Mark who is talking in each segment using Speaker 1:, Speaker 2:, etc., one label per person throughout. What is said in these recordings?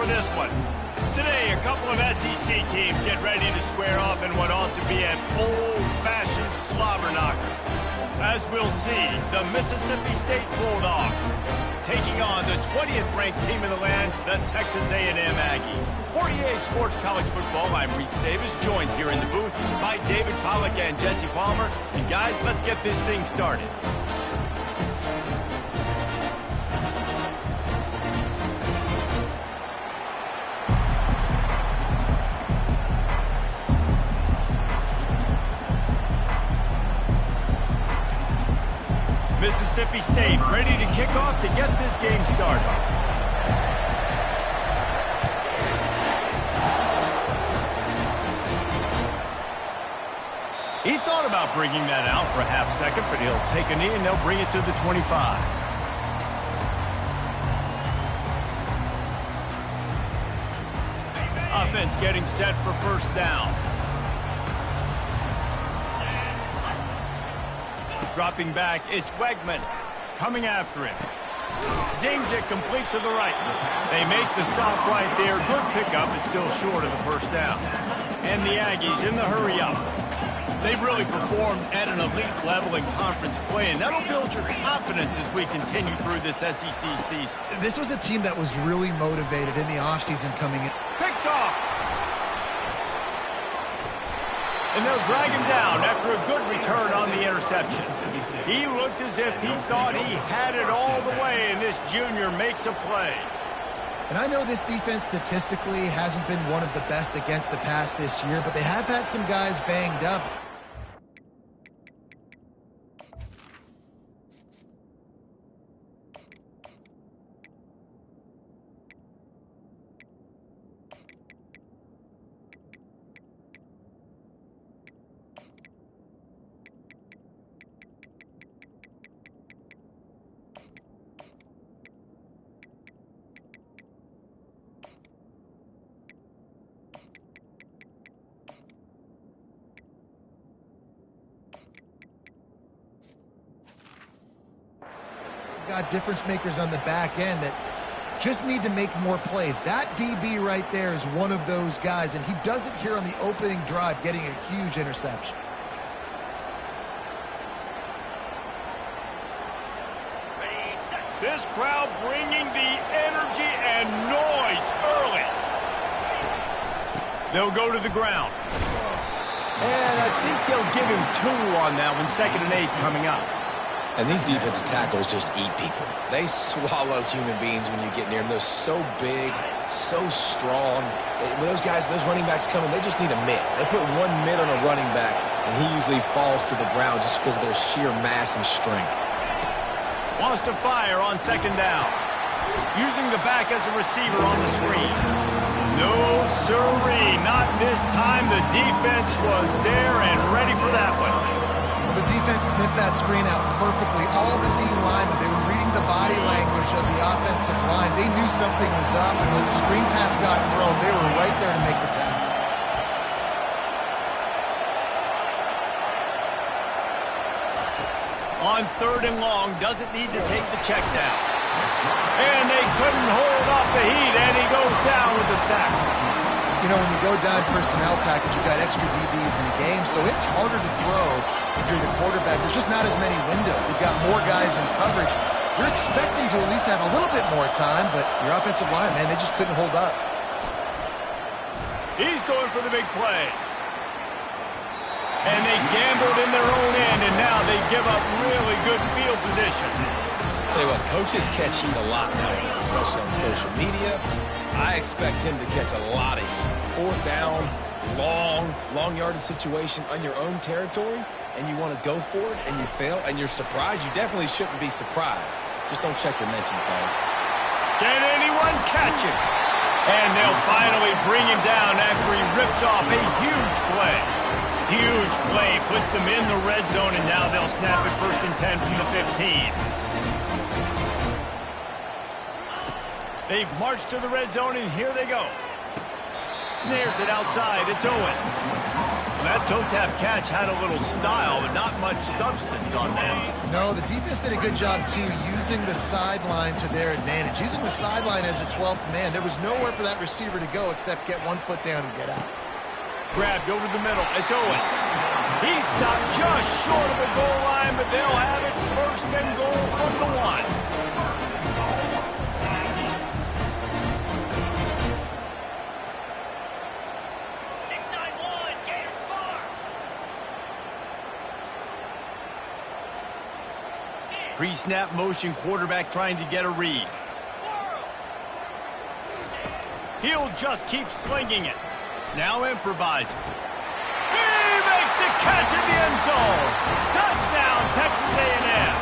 Speaker 1: for this one. Today, a couple of SEC teams get ready to square off in what ought to be an old-fashioned slobber knocker. As we'll see, the Mississippi State Bulldogs taking on the 20th ranked team in the land, the Texas A&M Aggies. For EA Sports College Football, I'm Reese Davis, joined here in the booth by David Pollack and Jesse Palmer. And guys, let's get this thing started. Mississippi State ready to kick off to get this game started. He thought about bringing that out for a half second, but he'll take a knee and they'll bring it to the 25. Offense getting set for first down. Dropping back, it's Wegman coming after him. Zings it complete to the right. They make the stop right there. Good pickup. It's still short of the first down. And the Aggies in the hurry-up. They've really performed at an elite level in conference play, and that'll build your confidence as we continue through this SEC season.
Speaker 2: This was a team that was really motivated in the offseason coming in.
Speaker 1: Picked off! And they'll drag him down after a good return on the interception. He looked as if he thought he had it all the way, and this junior makes a play.
Speaker 2: And I know this defense statistically hasn't been one of the best against the pass this year, but they have had some guys banged up. Got difference makers on the back end that just need to make more plays. That DB right there is one of those guys, and he does it here on the opening drive, getting a huge interception.
Speaker 1: This crowd bringing the energy and noise early. They'll go to the ground. And I think they'll give him 2 on that one, 2nd and 8 coming up.
Speaker 3: And these defensive tackles just eat people. They swallow human beings when you get near them. They're so big, so strong. When those guys, those running backs come in, they just need a mitt. They put 1 mitt on a running back, and he usually falls to the ground just because of their sheer mass and strength.
Speaker 1: Wants to fire on 2nd down. Using the back as a receiver on the screen. No sirree, not this time. The defense was there and ready for that one.
Speaker 2: The defense sniffed that screen out perfectly. All the D linemen, they were reading the body language of the offensive line. They knew something was up, and when the screen pass got thrown, they were right there to make the tackle.
Speaker 1: On 3rd and long, doesn't need to take the check down. And they couldn't hold off the heat, and he goes down with the sack.
Speaker 2: You know, when you go down personnel package, you've got extra DBs in the game, so it's harder to throw if you're the quarterback. There's just not as many windows. They've got more guys in coverage. You're expecting to at least have a little bit more time, but your offensive line, man, they just couldn't hold up.
Speaker 1: He's going for the big play. And they gambled in their own end, and now they give up really good field position.
Speaker 3: Tell you what, coaches catch heat a lot nowadays, especially on social media. I expect him to catch a lot of heat. 4th down, long yardage situation on your own territory, and you want to go for it, and you fail, and you're surprised. You definitely shouldn't be surprised. Just don't check your mentions, dog.
Speaker 1: Can anyone catch him? And they'll finally bring him down after he rips off a huge play. Huge play puts them in the red zone, and now they'll snap it 1st and 10 from the 15. They've marched to the red zone, and here they go. Snares it outside. It's Owens. That toe-tap catch had a little style, but not much substance on that.
Speaker 2: No, the defense did a good job, too, using the sideline to their advantage. Using the sideline as a 12th man. There was nowhere for that receiver to go except get one foot down and get out.
Speaker 1: Grabbed over the middle. It's Owens. He stopped just short of the goal line, but they'll have it first and goal from the 1. Pre-snap motion, quarterback trying to get a read. He'll just keep slinging it. Now improvising. He makes a catch in the end zone. Touchdown, Texas A&M.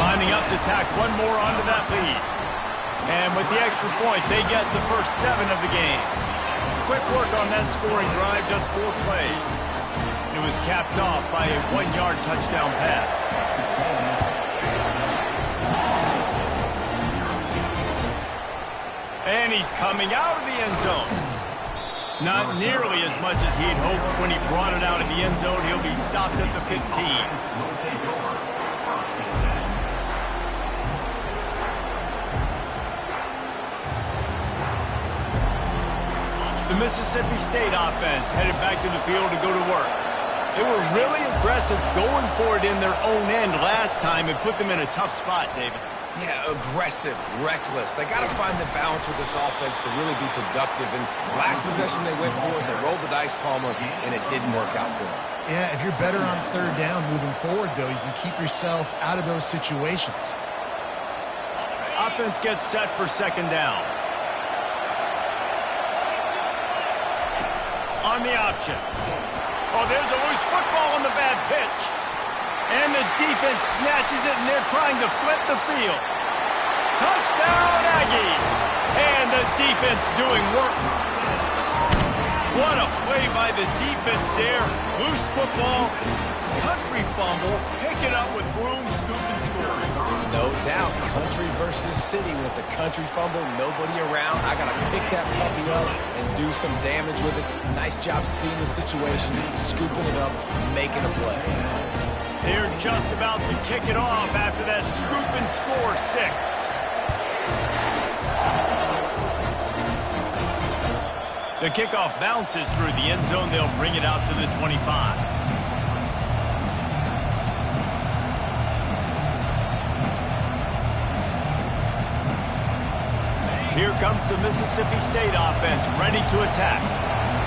Speaker 1: Lining up to tack one more onto that lead. And with the extra point, they get the first 7 of the game. Quick work on that scoring drive, just 4 plays. It was capped off by a 1-yard touchdown pass. And he's coming out of the end zone. Not nearly as much as he'd hoped when he brought it out of the end zone. He'll be stopped at the 15. The Mississippi State offense headed back to the field to go to work. They were really aggressive going for it in their own end last time and put them in a tough spot, David.
Speaker 3: Yeah, aggressive, reckless. They got to find the balance with this offense to really be productive. And last possession they went for it, they rolled the dice, Palmer, and it didn't work out for them.
Speaker 2: Yeah, if you're better on 3rd down moving forward, though, you can keep yourself out of those situations.
Speaker 1: Offense gets set for 2nd down. On the option. Oh, there's a loose football on the bad pitch. And the defense snatches it, and they're trying to flip the field. Touchdown, Aggies! And the defense doing work. What a play by the defense there. Loose football, country fumble, pick it up with room, scoop, and score.
Speaker 3: No doubt, country versus city. When it's a country fumble, nobody around. I got to pick that puppy up and do some damage with it. Nice job seeing the situation, scooping it up, making a play.
Speaker 1: They're just about to kick it off after that scoop and score 6. The kickoff bounces through the end zone. They'll bring it out to the 25. Here comes the Mississippi State offense ready to attack.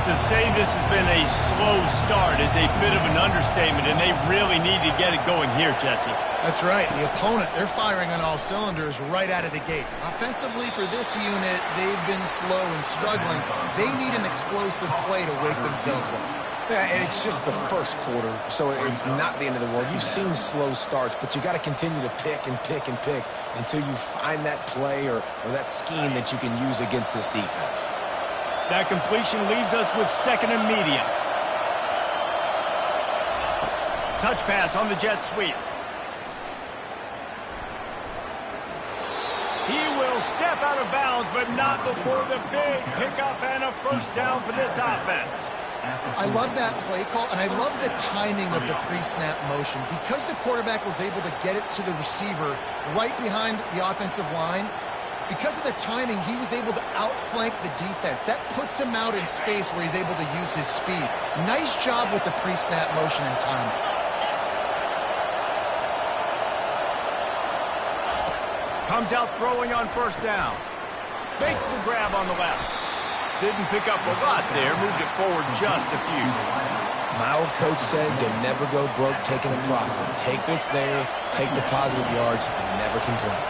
Speaker 1: To say this has been a slow start is a bit of an understatement, and they really need to get it going here, Jesse.
Speaker 2: That's right. The opponent, they're firing on all cylinders right out of the gate. Offensively, for this unit, they've been slow and struggling. They need an explosive play to wake themselves up.
Speaker 3: Yeah, and it's just the first quarter, so it's not the end of the world. You've seen slow starts, but you got to continue to pick and pick and pick until you find that play or that scheme that you can use against this defense.
Speaker 1: That completion leaves us with 2nd and medium. Touch pass on the jet sweep. He will step out of bounds, but not before the big pickup and a first down for this offense.
Speaker 2: I love that play call, and I love the timing of the pre-snap motion. Because the quarterback was able to get it to the receiver right behind the offensive line, because of the timing, he was able to outflank the defense. That puts him out in space where he's able to use his speed. Nice job with the pre-snap motion and timing.
Speaker 1: Comes out throwing on first down. Makes the grab on the left. Didn't pick up a lot there. Moved it forward just a few.
Speaker 3: My old coach said you'll never go broke taking a profit. Take what's there, take the positive yards, and never complain.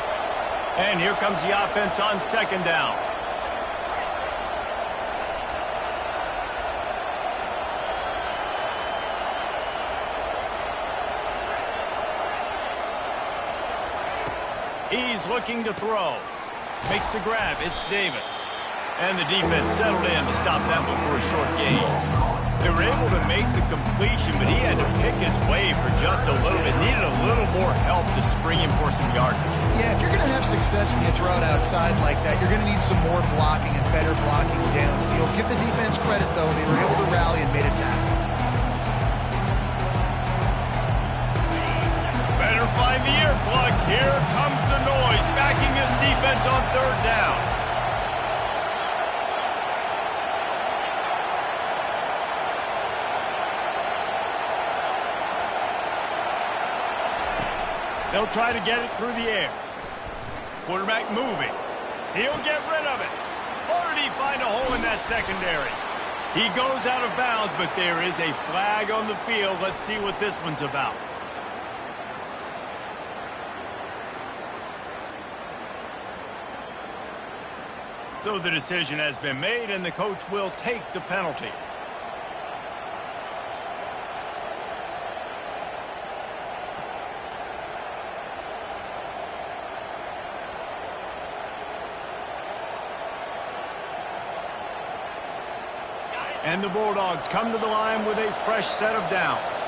Speaker 1: And here comes the offense on 2nd down. He's looking to throw. Makes the grab. It's Davis. And the defense settled in to stop that one for a short gain. They were able to make the completion, but he had to pick his way for just a little bit. Needed a little more help to spring him for some yardage.
Speaker 2: Yeah, if you're going to have success when you throw it outside like that, you're going to need some more blocking and better blocking downfield. Give the defense credit, though. They were able to rally and made a tackle.
Speaker 1: Better find the earplugs. Here comes the noise, backing his defense on third down. They'll try to get it through the air. Quarterback moving. He'll get rid of it. Or did he find a hole in that secondary? He goes out of bounds, but there is a flag on the field. Let's see what this one's about. So the decision has been made, and the coach will take the penalty. And the Bulldogs come to the line with a fresh set of downs.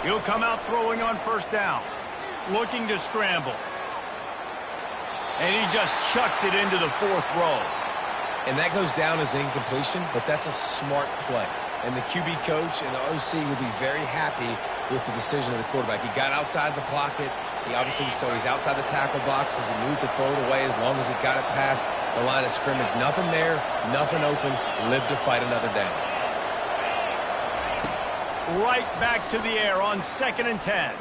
Speaker 1: He'll come out throwing on first down. Looking to scramble. And he just chucks it into the fourth row.
Speaker 3: And that goes down as an incompletion, but that's a smart play. And the QB coach and the OC will be very happy with the decision of the quarterback. He got outside the pocket. He obviously saw he's outside the tackle boxes. He knew he could throw it away as long as he got it past the line of scrimmage. Nothing there, nothing open. Live to fight another down.
Speaker 1: Right back to the air on 2nd and 10.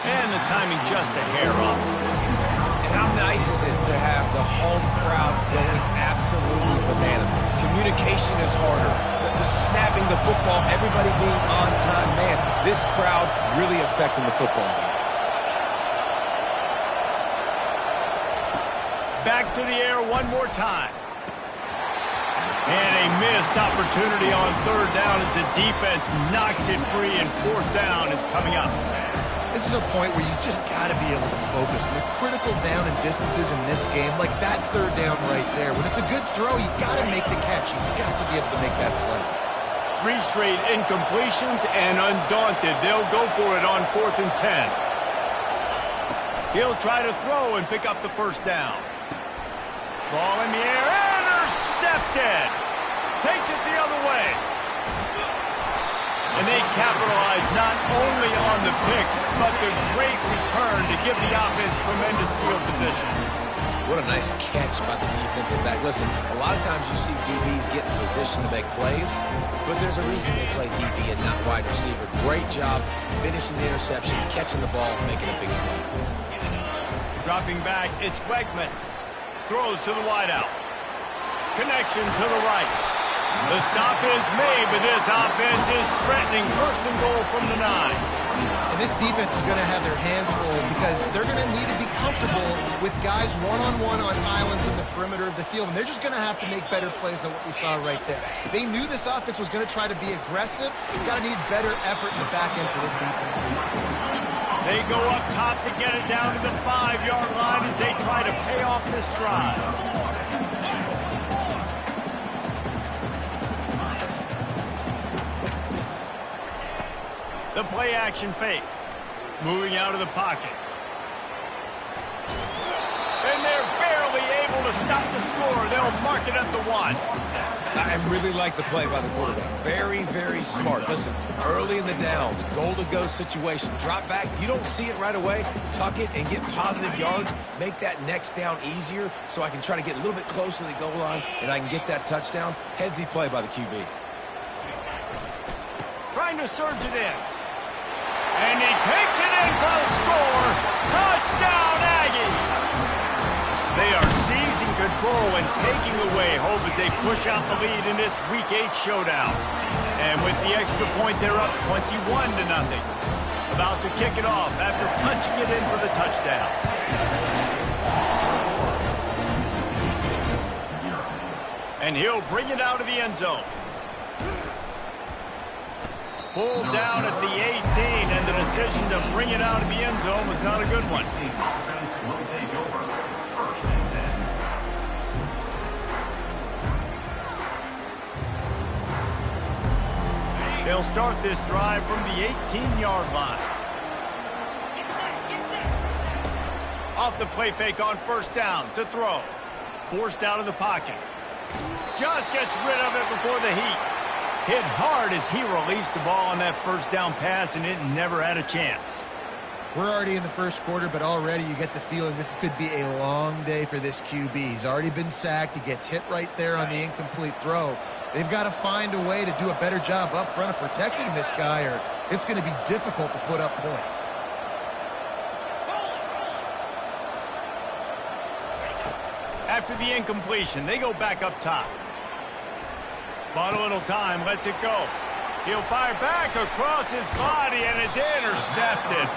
Speaker 1: And the timing just a hair off.
Speaker 3: And how nice is it to have the home crowd going absolutely bananas? Communication is harder. The snapping the football, everybody being on time. Man, this crowd really affecting the football game.
Speaker 1: Back to the air one more time. And a missed opportunity on third down as the defense knocks it free, and fourth down is coming up.
Speaker 2: This is a point where you just got to be able to focus. And the critical down and distances in this game, like that third down right there. When it's a good throw, you got to make the catch. You've got to be able to make that play.
Speaker 1: 3 straight incompletions, and undaunted, they'll go for it on 4th and 10. He'll try to throw and pick up the first down. Ball in the air, intercepted. Takes it the other way. And they capitalize not only on the pick, but the great return to give the offense tremendous field position.
Speaker 3: What a nice catch by the defensive back. Listen, a lot of times you see DBs get in position to make plays, but there's a reason they play DB and not wide receiver. Great job finishing the interception, catching the ball, making a big play.
Speaker 1: Dropping back, it's Wegman. Throws to the wideout. Connection to the right. The stop is made, but this offense is threatening 1st and goal from the 9.
Speaker 2: And this defense is going to have their hands full because they're going to need to be comfortable with guys one-on-one on islands in the perimeter of the field. And they're just going to have to make better plays than what we saw right there. They knew this offense was going to try to be aggressive. Got to need better effort in the back end for this defense.
Speaker 1: They go up top to get it down to the 5-yard line as they try to pay off this drive. The play-action fake. Moving out of the pocket. And they're barely able to stop the score. They'll mark it at the 1.
Speaker 3: I really like the play by the quarterback. Very, very smart. Listen, early in the downs, goal-to-go situation. Drop back. You don't see it right away. Tuck it and get positive yards. Make that next down easier so I can try to get a little bit closer to the goal line and I can get that touchdown. Headsy play by the QB.
Speaker 1: Trying to surge it in. And he takes it in for the score. Touchdown, Aggie! They are seizing control and taking away hope as they push out the lead in this Week 8 showdown. And with the extra point, they're up 21-0. About to kick it off after punching it in for the touchdown. And he'll bring it out of the end zone. Pulled down at the 18, and the decision to bring it out of the end zone was not a good one. They'll start this drive from the 18-yard line. Off the play fake on first down to throw. Forced out of the pocket. Just gets rid of it before the heat. Hit hard as he released the ball on that first down pass, and it never had a chance.
Speaker 2: We're already in the first quarter, but already you get the feeling this could be a long day for this QB. He's already been sacked. He gets hit right there on the incomplete throw. They've got to find a way to do a better job up front of protecting this guy, or it's going to be difficult to put up points.
Speaker 1: After the incompletion, they go back up top. Bought a little time, lets it go. He'll fire back across his body, and it's intercepted.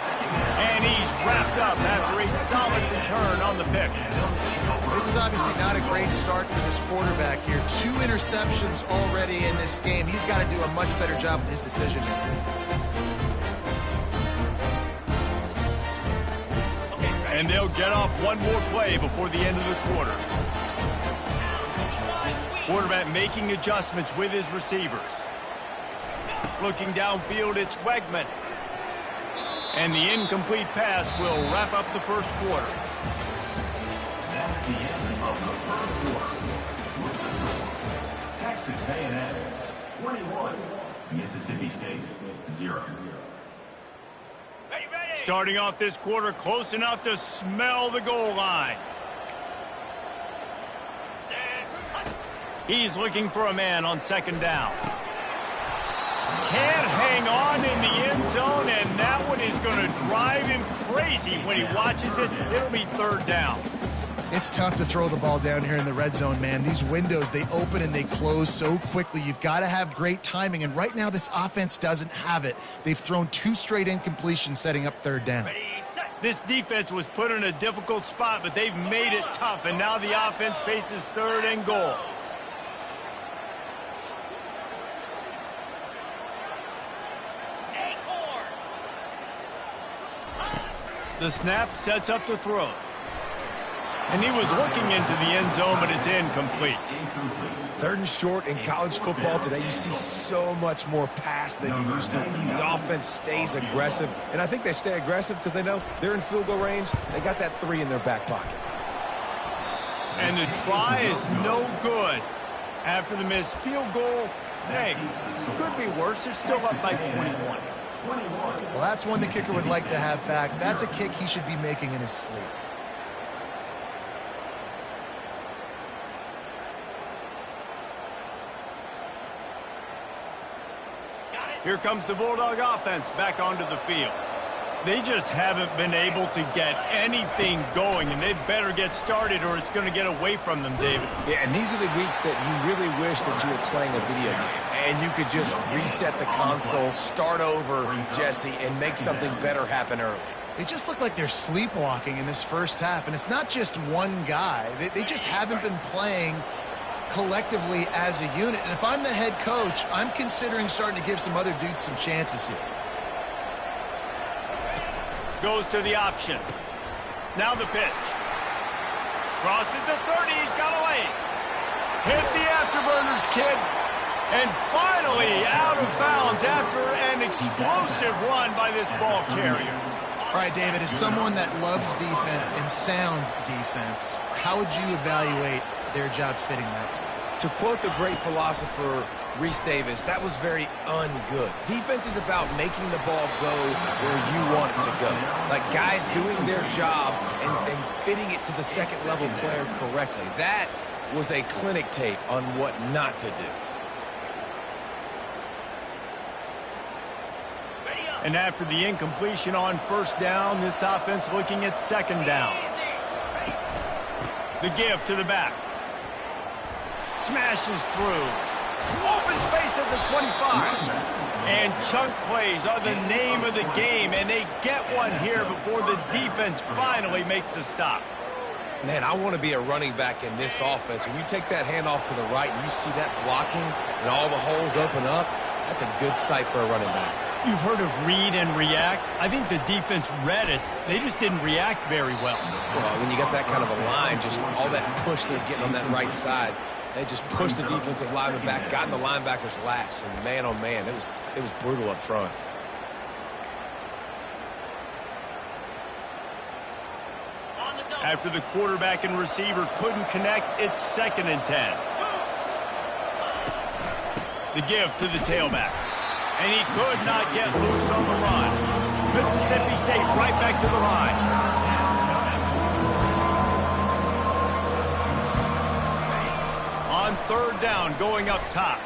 Speaker 1: And he's wrapped up after a solid return on the pick.
Speaker 2: This is obviously not a great start for this quarterback here. 2 interceptions already in this game. He's got to do a much better job with his decision-making.
Speaker 1: And they'll get off one more play before the end of the quarter. Quarterback making adjustments with his receivers. Looking downfield, it's Wegman. And the incomplete pass will wrap up the first quarter.
Speaker 4: That's the end of the first quarter. Texas A&M 21, Mississippi State 0.
Speaker 1: Starting off this quarter close enough to smell the goal line. He's looking for a man on second down. Can't hang on in the end zone, and that one is going to drive him crazy when he watches it. It'll be third down.
Speaker 2: It's tough to throw the ball down here in the red zone, man. These windows, they open and they close so quickly. You've got to have great timing, and right now this offense doesn't have it. They've thrown 2 straight incompletions setting up third down.
Speaker 1: This defense was put in a difficult spot, but they've made it tough, and now the offense faces third and goal. The snap sets up the throw. And he was looking into the end zone, but it's incomplete.
Speaker 3: Third and short in college football today, you see so much more pass than you used to. The offense stays aggressive, and I think they stay aggressive because they know they're in field goal range. They got that 3 in their back pocket.
Speaker 1: And the try is no good. After the missed field goal, hey, could be worse. They're still up by 21.
Speaker 2: Well, that's one the kicker would like to have back. That's a kick he should be making in his sleep.
Speaker 1: Here comes the Bulldog offense back onto the field. They just haven't been able to get anything going, and they better get started or it's going to get away from them, David.
Speaker 3: Yeah, and these are the weeks that you really wish that you were playing a video game and you could just reset the console, start over, Jesse, and make something better happen early.
Speaker 2: They just look like they're sleepwalking in this first half, and it's not just one guy. They just haven't been playing collectively as a unit. And if I'm the head coach, I'm considering starting to give some other dudes some chances here.
Speaker 1: Goes to the option. Now the pitch. Crosses the 30. He's got away. Hit the afterburners, kid. And finally out of bounds after an explosive run by this ball carrier.
Speaker 2: All right, David, as someone that loves defense and sound defense, how would you evaluate their job fitting that?
Speaker 3: To quote the great philosopher Reese Davis, that was very ungood. Defense is about making the ball go where you want it to go. Like guys doing their job and fitting it to the second level player correctly. That was a clinic tape on what not to do.
Speaker 1: And after the incompletion on first down, this offense looking at second down. The give to the back. Smashes through. Open space at the 25. And chunk plays are the name of the game, and they get one here before the defense finally makes a stop.
Speaker 3: Man, I want to be a running back in this offense. When you take that handoff to the right and you see that blocking and all the holes open up, that's a good sight for a running back.
Speaker 1: You've heard of read and react. I think the defense read it. They just didn't react very well.
Speaker 3: Well, when you got that kind of a line, just all that push they're getting on that right side, They just pushed the defensive lineman back, got in the linebacker's laps, and man, oh man, it was brutal up front.
Speaker 1: After the quarterback and receiver couldn't connect, it's 2nd and 10. The give to the tailback. And he could not get loose on the run. Mississippi State right back to the line. On 3rd down, going up top.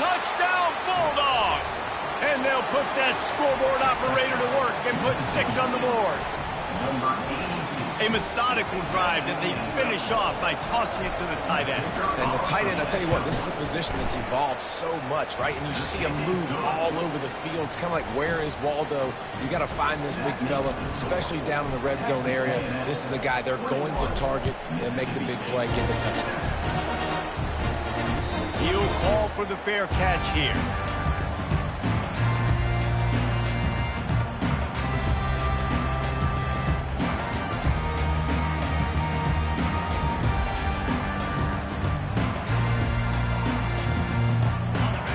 Speaker 1: Touchdown, Bulldogs! And they'll put that scoreboard operator to work and put 6 on the board. A methodical drive that they finish off by tossing it to the tight end.
Speaker 3: And the tight end, I'll tell you what, this is a position that's evolved so much, right? And you see him move all over the field. It's kind of like, where is Waldo? You got to find this big fella, especially down in the red zone area. This is the guy they're going to target and make the big play, get the touchdown.
Speaker 1: He'll call for the fair catch here.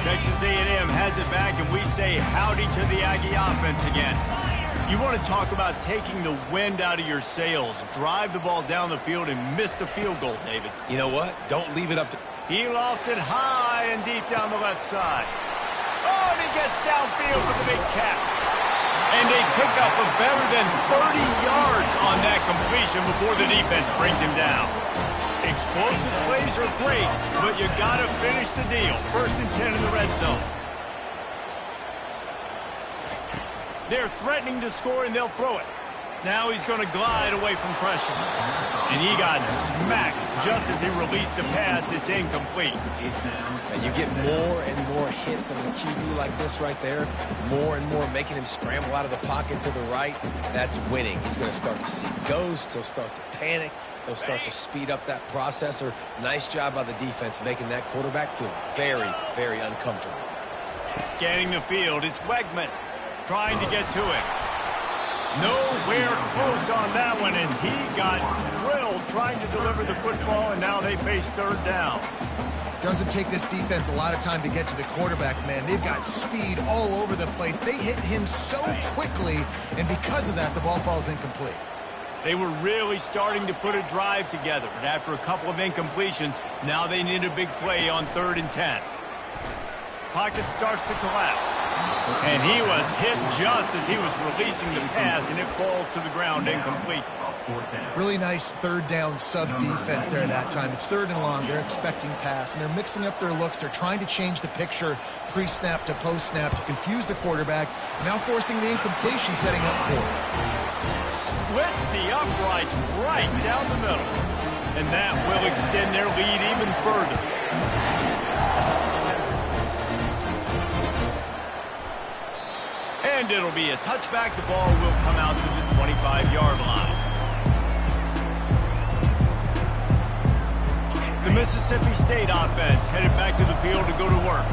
Speaker 1: Texas A&M has it back, and we say howdy to the Aggie offense again. You want to talk about taking the wind out of your sails. Drive the ball down the field and miss the field goal, David.
Speaker 3: You know what? Don't leave it up to...
Speaker 1: He lofts it high and deep down the left side. Oh, and he gets downfield for the big catch. And they pick up a better than 30 yards on that completion before the defense brings him down. Explosive plays are great, but you got to finish the deal. 1st and 10 in the red zone. They're threatening to score, and they'll throw it. Now he's going to glide away from pressure. And he got smacked just as he released the pass. It's incomplete.
Speaker 3: And you get more and more hits on the QB like this right there. More and more making him scramble out of the pocket to the right. That's winning. He's going to start to see ghosts. He'll start to panic. He'll start to speed up that processor. Nice job by the defense making that quarterback feel very, very uncomfortable.
Speaker 1: Scanning the field, it's Wegman trying to get to it. Nowhere close on that one as he got drilled trying to deliver the football, and now they face 3rd down.
Speaker 2: Doesn't take this defense a lot of time to get to the quarterback, man. They've got speed all over the place. They hit him so quickly, and because of that, the ball falls incomplete.
Speaker 1: They were really starting to put a drive together, but after a couple of incompletions, now they need a big play on 3rd and 10. Pocket starts to collapse. And he was hit just as he was releasing the pass, and it falls to the ground incomplete.
Speaker 2: Really nice 3rd down sub-defense there that time. It's 3rd and long. They're expecting pass, and they're mixing up their looks. They're trying to change the picture pre-snap to post-snap to confuse the quarterback, now forcing the incompletion, setting up 4th.
Speaker 1: Splits the uprights right down the middle. And that will extend their lead even further. And it'll be a touchback. The ball will come out to the 25-yard line. The Mississippi State offense headed back to the field to go to work.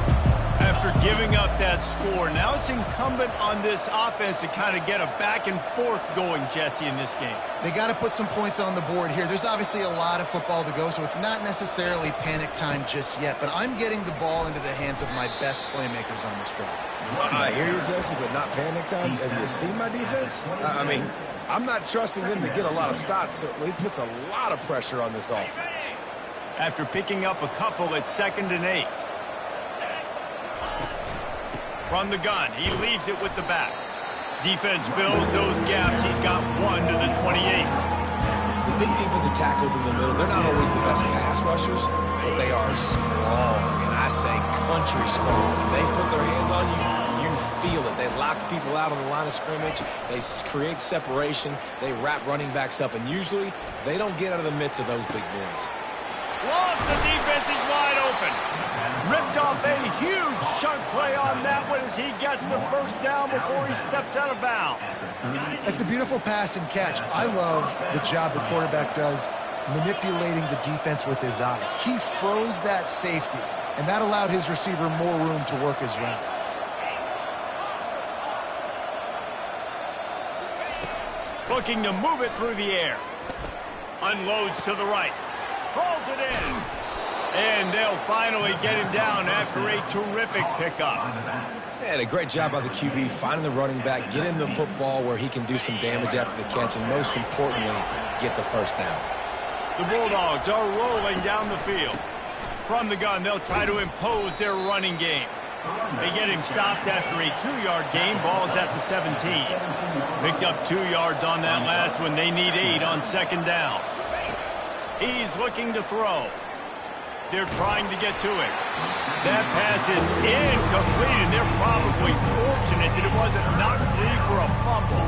Speaker 1: After giving up that score, now it's incumbent on this offense to kind of get a back and forth going, Jesse, in this game.
Speaker 2: They got to put some points on the board here. There's obviously a lot of football to go, so it's not necessarily panic time just yet, but I'm getting the ball into the hands of my best playmakers on this drive.
Speaker 3: I hear you, Jesse, but not panic time. Have you seen my defense? I mean, I'm not trusting them to get a lot of stops, so it puts a lot of pressure on this offense.
Speaker 1: After picking up a couple at 2nd and 8. From the gun, he leaves it with the back. Defense fills those gaps. He's got 1 to the 28.
Speaker 3: The big defensive tackles in the middle, they're not always the best pass rushers, but they are strong, and I say country strong. When they put their hands on you, you feel it. They lock people out on the line of scrimmage. They create separation. They wrap running backs up, and usually they don't get out of the midst of those big boys.
Speaker 1: Lost the defense. He's wide open. Ripped off a huge chunk play on that one as he gets the 1st down before he steps out of bounds.
Speaker 2: It's a beautiful pass and catch. I love the job the quarterback does manipulating the defense with his eyes. He froze that safety, and that allowed his receiver more room to work his route.
Speaker 1: Looking to move it through the air. Unloads to the right. Hauls it in. And they'll finally get him down after a terrific pickup.
Speaker 3: And a great job by the QB finding the running back, getting the football where he can do some damage after the catch, and most importantly, get the first down.
Speaker 1: The Bulldogs are rolling down the field. From the gun, they'll try to impose their running game. They get him stopped after a 2-yard gain. Ball's at the 17. Picked up 2 yards on that last one. They need 8 on second down. He's looking to throw. They're trying to get to it. That pass is incomplete, and they're probably fortunate that it wasn't knocked free for a fumble.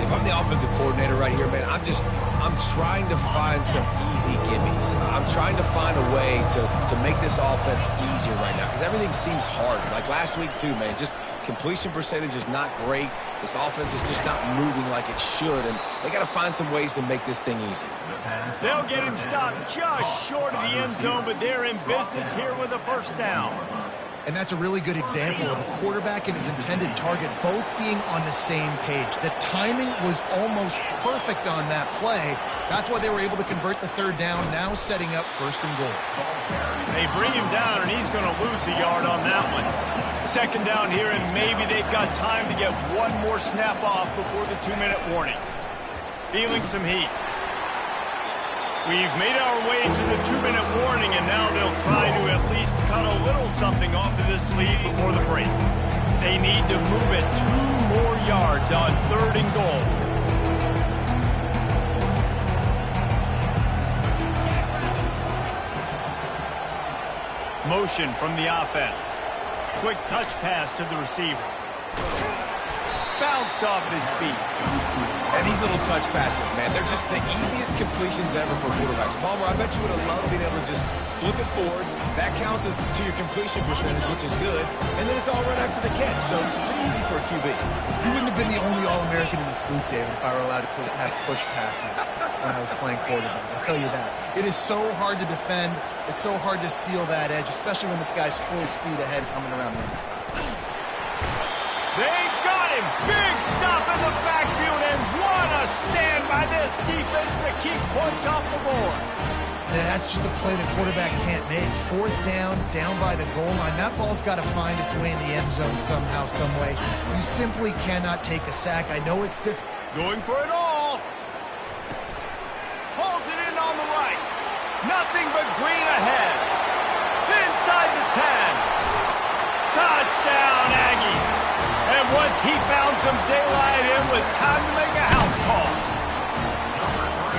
Speaker 3: If I'm the offensive coordinator right here, man, I'm trying to find some easy gimmies. I'm trying to find a way to make this offense easier right now, because everything seems hard. Like last week too, man, just completion percentage is not great. This offense is just not moving like it should, and they got to find some ways to make this thing easy.
Speaker 1: They'll get him stopped just short of the end zone, but they're in business here with a first down.
Speaker 2: And that's a really good example of a quarterback and his intended target both being on the same page. The timing was almost perfect on that play. That's why they were able to convert the third down, now setting up first and goal.
Speaker 1: They bring him down, and he's going to lose a yard on that one. Second down here, and maybe they've got time to get one more snap off before the 2-minute warning. Feeling some heat. We've made our way to the 2-minute warning, and now they'll try to at least cut a little something off of this lead before the break. They need to move it 2 more yards on third and goal. Motion from the offense. Quick touch pass to the receiver. Bounced off his feet.
Speaker 3: And these little touch passes, man, they're just the easiest completions ever for quarterbacks. Palmer, I bet you would have loved being able to just flip it forward. That counts as to your completion percentage, which is good. And then it's all right after the catch, so pretty easy for a QB.
Speaker 2: You wouldn't have been the only All-American in this booth, David, if I were allowed to have push passes when I was playing quarterback. I'll tell you that. It is so hard to defend. It's so hard to seal that edge, especially when this guy's full speed ahead coming around the inside.
Speaker 1: They got him! Big stop in the backfield, and what a stand by this defense to keep points off the board.
Speaker 2: Yeah, that's just a play the quarterback can't make. Fourth down, down by the goal line. That ball's got to find its way in the end zone somehow, some way. You simply cannot take a sack. I know it's difficult.
Speaker 1: Going for it all. Pulls it in on the right. Nothing but green ahead. Inside the 10. Touchdown, Aggie. And once he found some daylight, it was time to make a house call.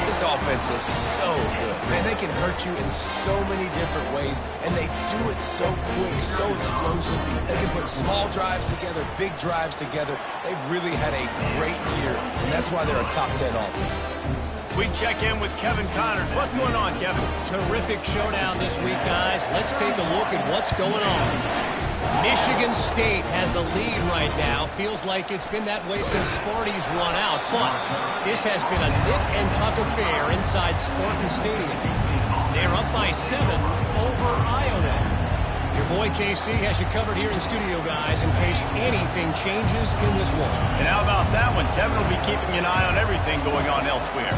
Speaker 3: This offense is so good. Man, they can hurt you in so many different ways, and they do it so quick, so explosive. They can put small drives together, big drives together. They've really had a great year, and that's why they're a top 10 offense.
Speaker 1: We check in with Kevin Connors. What's going on, Kevin?
Speaker 5: Terrific showdown this week, guys. Let's take a look at what's going on. Michigan State has the lead right now. Feels like it's been that way since Sparty's run out. But this has been a nip and tuck affair inside Spartan Stadium. They're up by 7 over Iona. Your boy KC has you covered here in studio, guys, in case anything changes in this one.
Speaker 1: And how about that one? Kevin will be keeping an eye on everything going on elsewhere.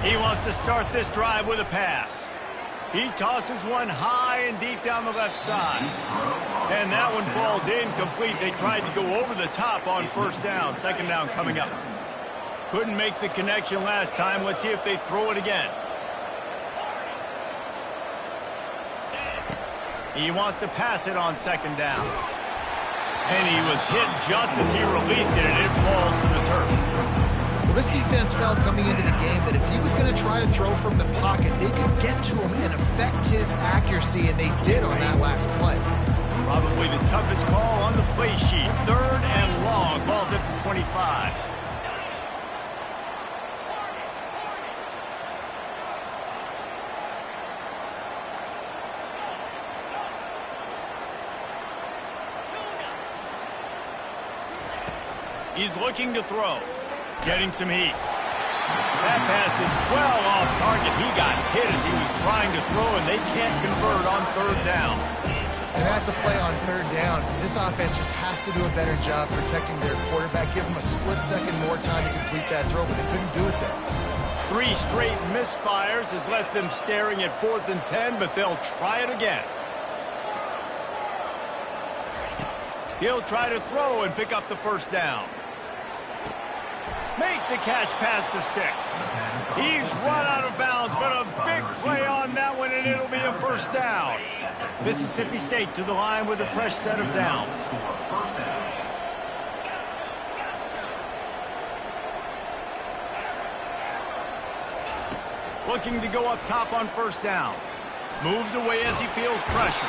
Speaker 1: He wants to start this drive with a pass. He tosses one high and deep down the left side. And that one falls incomplete. They tried to go over the top on first down. Second down coming up. Couldn't make the connection last time. Let's see if they throw it again. He wants to pass it on second down. And he was hit just as he released it, and it falls to the turf.
Speaker 2: Well, this defense felt coming into the game that if he was going to try to throw from the pocket, they could get to him and affect his accuracy, and they did on that last play.
Speaker 1: Probably the toughest call on the play sheet. Third and long. Ball's at the 25. He's looking to throw. Getting some heat. That pass is well off target. He got hit as he was trying to throw, and they can't convert on third down.
Speaker 2: And that's a play on third down. This offense just has to do a better job protecting their quarterback. Give him a split second more time to complete that throw, but they couldn't do it there.
Speaker 1: 3 straight misfires has left them staring at 4th and 10, but they'll try it again. He'll try to throw and pick up the first down. Makes the catch past the sticks. He's run out of bounds, but a big play on that one, and it'll be a first down. Mississippi State to the line with a fresh set of downs. Looking to go up top on first down. Moves away as he feels pressure.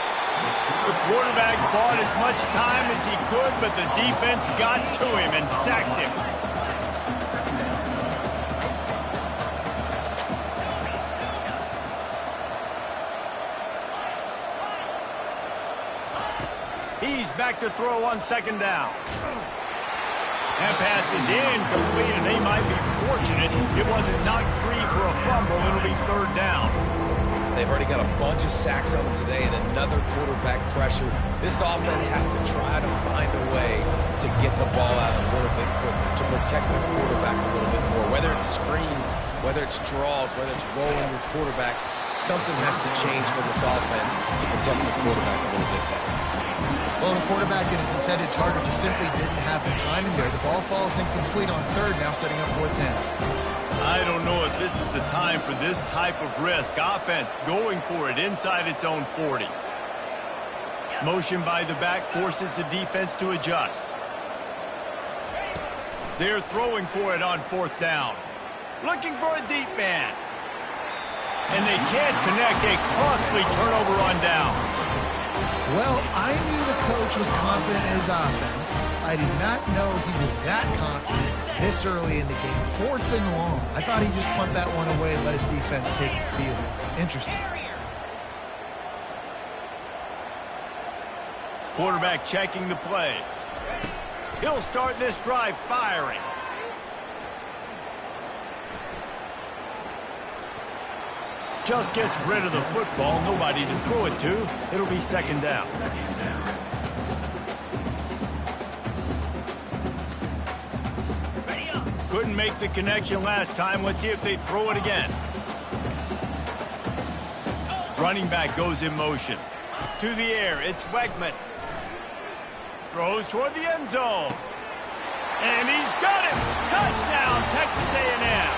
Speaker 1: The quarterback bought as much time as he could, but the defense got to him and sacked him. He's back to throw on second down. That pass is incomplete, and they might be fortunate it wasn't knocked free for a fumble. It'll be third down.
Speaker 3: They've already got a bunch of sacks on them today and another quarterback pressure. This offense has to try to find a way to get the ball out a little bit quicker, to protect the quarterback a little bit more. Whether it's screens, whether it's draws, whether it's rolling your quarterback, something has to change for this offense to protect the quarterback a little bit better.
Speaker 2: Well, the quarterback and his intended target just simply didn't have the timing there. The ball falls incomplete on third, now setting up 4th down.
Speaker 1: I don't know if this is the time for this type of risk. Offense going for it inside its own 40. Motion by the back forces the defense to adjust. They're throwing for it on 4th down. Looking for a deep man. And they can't connect. A costly turnover on down.
Speaker 2: Well, I knew the coach was confident in his offense. I did not know he was that confident this early in the game. 4th and long. I thought he'd just punt that one away and let his defense take the field. Interesting.
Speaker 1: Quarterback checking the play. He'll start this drive firing. Just gets rid of the football. Nobody to throw it to. It'll be second down. Couldn't make the connection last time. Let's see if they throw it again. Running back goes in motion. To the air, it's Wegman. Throws toward the end zone. And he's got it! Touchdown, Texas A&M.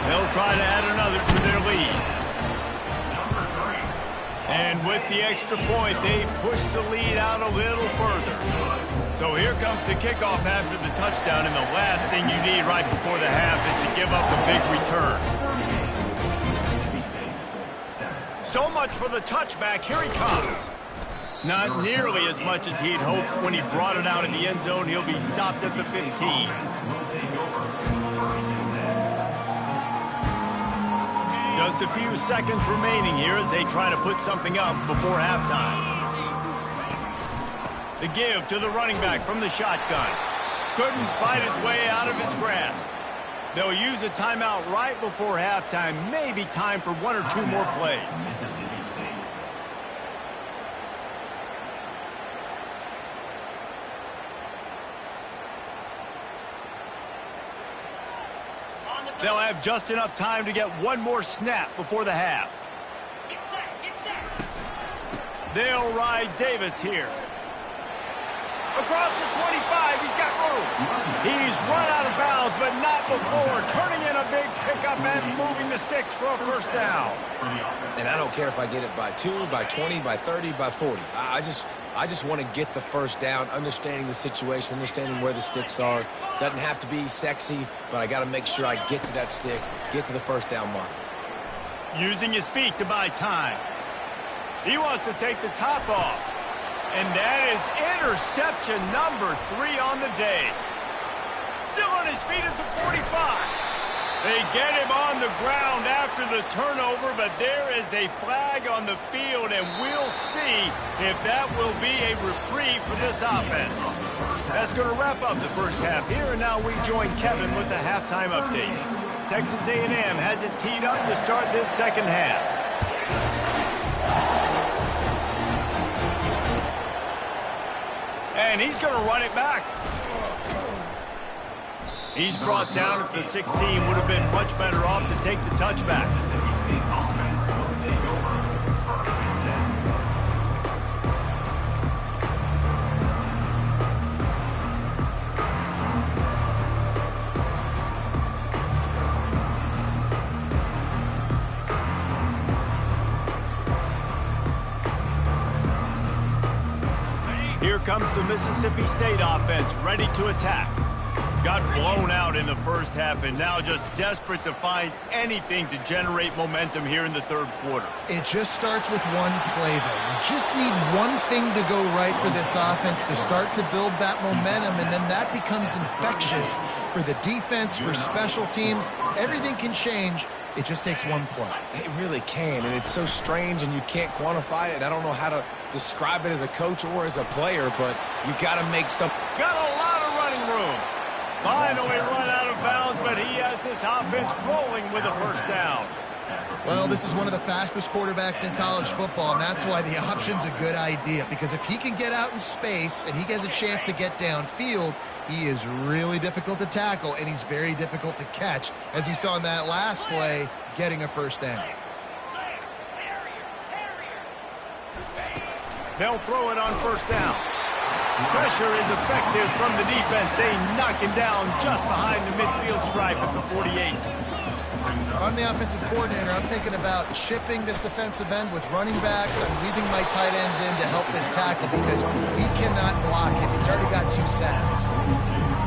Speaker 1: They'll try to add another to their lead. And with the extra point, they push the lead out a little further. So here comes the kickoff after the touchdown, and the last thing you need right before the half is to give up a big return. So much for the touchback. Here he comes. Not nearly as much as he'd hoped when he brought it out in the end zone. He'll be stopped at the 15. Just a few seconds remaining here as they try to put something up before halftime. The give to the running back from the shotgun. Couldn't fight his way out of his grasp. They'll use a timeout right before halftime. Maybe time for 1 or 2 more plays. They'll have just enough time to get 1 more snap before the half. They'll ride Davis here. Across the 25, he's got room. He's run out of bounds, but not before. Turning in a big pickup and moving the sticks for a first down.
Speaker 3: And I don't care if I get it by 2, by 20, by 30, by 40. I just want to get the first down, understanding the situation, understanding where the sticks are. Doesn't have to be sexy, but I got to make sure I get to that stick, get to the first down mark.
Speaker 1: Using his feet to buy time. He wants to take the top off. And that is interception number 3 on the day. Still on his feet at the 45. They get him on the ground after the turnover, but there is a flag on the field, and we'll see if that will be a reprieve for this offense. That's going to wrap up the first half here, and now we join Kevin with the halftime update. Texas A&M has it teed up to start this second half. And he's going to run it back. He's brought down at the 16. Would have been much better off to take the touchback. Here comes the Mississippi State offense, ready to attack. Got blown out in the first half and now just desperate to find anything to generate momentum here in the third quarter.
Speaker 2: It just starts with one play, though. You just need one thing to go right for this offense to start to build that momentum, and then that becomes infectious for the defense, for special teams. Everything can change. It just takes one play.
Speaker 3: It really can, and it's so strange, and you can't quantify it. I don't know how to describe it as a coach or as a player, but you got to make some.
Speaker 1: Got a lot of running room. Finally run out of bounds, but he has this offense rolling with a first down.
Speaker 2: Well, this is one of the fastest quarterbacks in college football, and that's why the option's a good idea, because if he can get out in space and he has a chance to get downfield, he is really difficult to tackle, and he's very difficult to catch, as you saw in that last play, getting a first down.
Speaker 1: They'll throw it on first down. Pressure is effective from the defense. They knock him down just behind the midfield stripe at the 48.
Speaker 2: I'm the offensive coordinator. I'm thinking about chipping this defensive end with running backs. I'm leaving my tight ends in to help this tackle because he cannot block him. He's already got 2 sacks.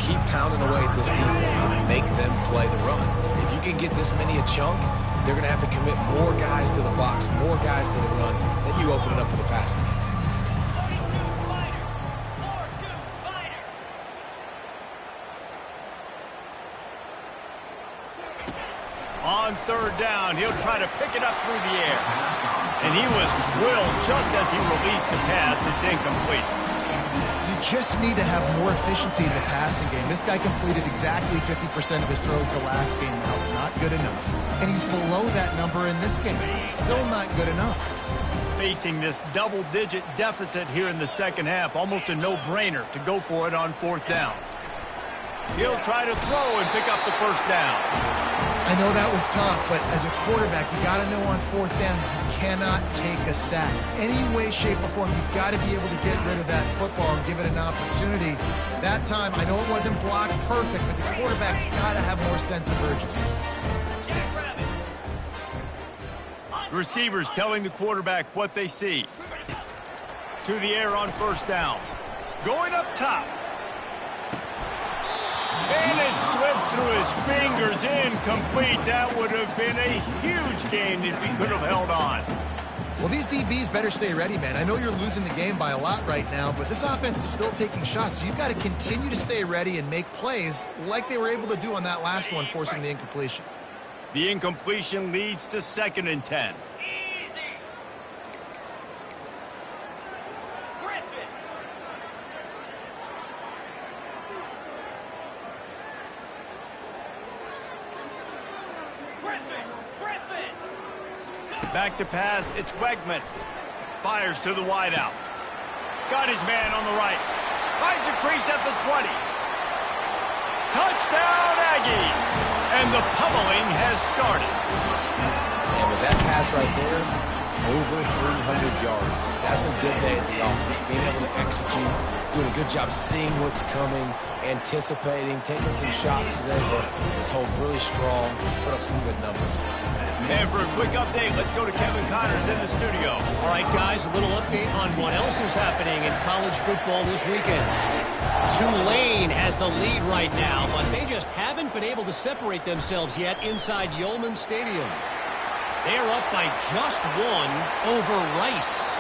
Speaker 3: Keep pounding away at this defense and make them play the run. If you can get this many a chunk, they're going to have to commit more guys to the box, more guys to the run. Then you open it up for the passing game.
Speaker 1: On third down, he'll try to pick it up through the air. And he was drilled just as he released the pass. It's incomplete.
Speaker 2: You just need to have more efficiency in the passing game. This guy completed exactly 50% of his throws the last game. Now, not good enough. And he's below that number in this game. Still not good enough.
Speaker 1: Facing this double-digit deficit here in the second half, almost a no-brainer to go for it on fourth down. He'll try to throw and pick up the first down.
Speaker 2: I know that was tough, but as a quarterback, you got to know on fourth down, you cannot take a sack. Any way, shape, or form, you've got to be able to get rid of that football and give it an opportunity. That time, I know it wasn't blocked perfect, but the quarterback's got to have more sense of urgency.
Speaker 1: Receivers telling the quarterback what they see. To the air on first down. Going up top. And it slips through his fingers, incomplete. That would have been a huge gain if he could have held on.
Speaker 2: Well, these DBs better stay ready, man. I know you're losing the game by a lot right now, but this offense is still taking shots. So you've got to continue to stay ready and make plays like they were able to do on that last one, forcing the incompletion.
Speaker 1: The incompletion leads to 2nd and 10. Back to pass, it's Wegman. Fires to the wideout. Got his man on the right. Finds a crease at the 20. Touchdown, Aggies! And the pummeling has started.
Speaker 3: And with that pass right there, over 300 yards. That's a good day at the office. Being able to execute, doing a good job seeing what's coming, anticipating, taking some shots today, but this hold really strong, put up some good numbers.
Speaker 1: And for a quick update, let's go to Kevin Connors in the studio.
Speaker 5: All right, guys, a little update on what else is happening in college football this weekend. Tulane has the lead right now, but they just haven't been able to separate themselves yet inside Yulman Stadium. They are up by just 1 over Rice.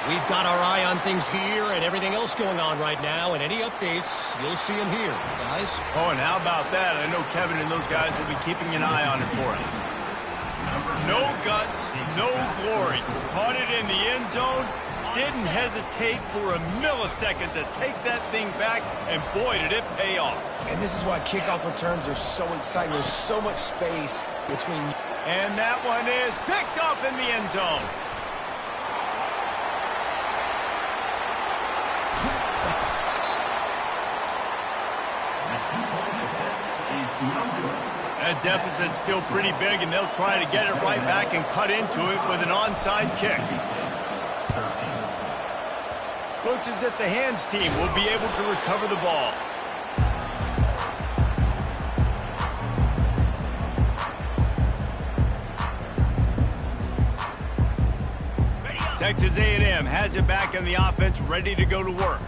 Speaker 5: We've got our eye on things here and everything else going on right now, and any updates, you'll see them here, guys.
Speaker 1: Oh, and how about that? I know Kevin and those guys will be keeping an eye on it for us. No guts, no glory. Caught it in the end zone. Didn't hesitate for a millisecond to take that thing back, and boy, did it pay off.
Speaker 3: And this is why kickoff returns are so exciting. There's so much space between.
Speaker 1: And that one is picked off in the end zone. That deficit's still pretty big, and they'll try to get it right back and cut into it with an onside kick. Looks as if the hands team will be able to recover the ball. Texas A&M has it back in the offense, ready to go to work.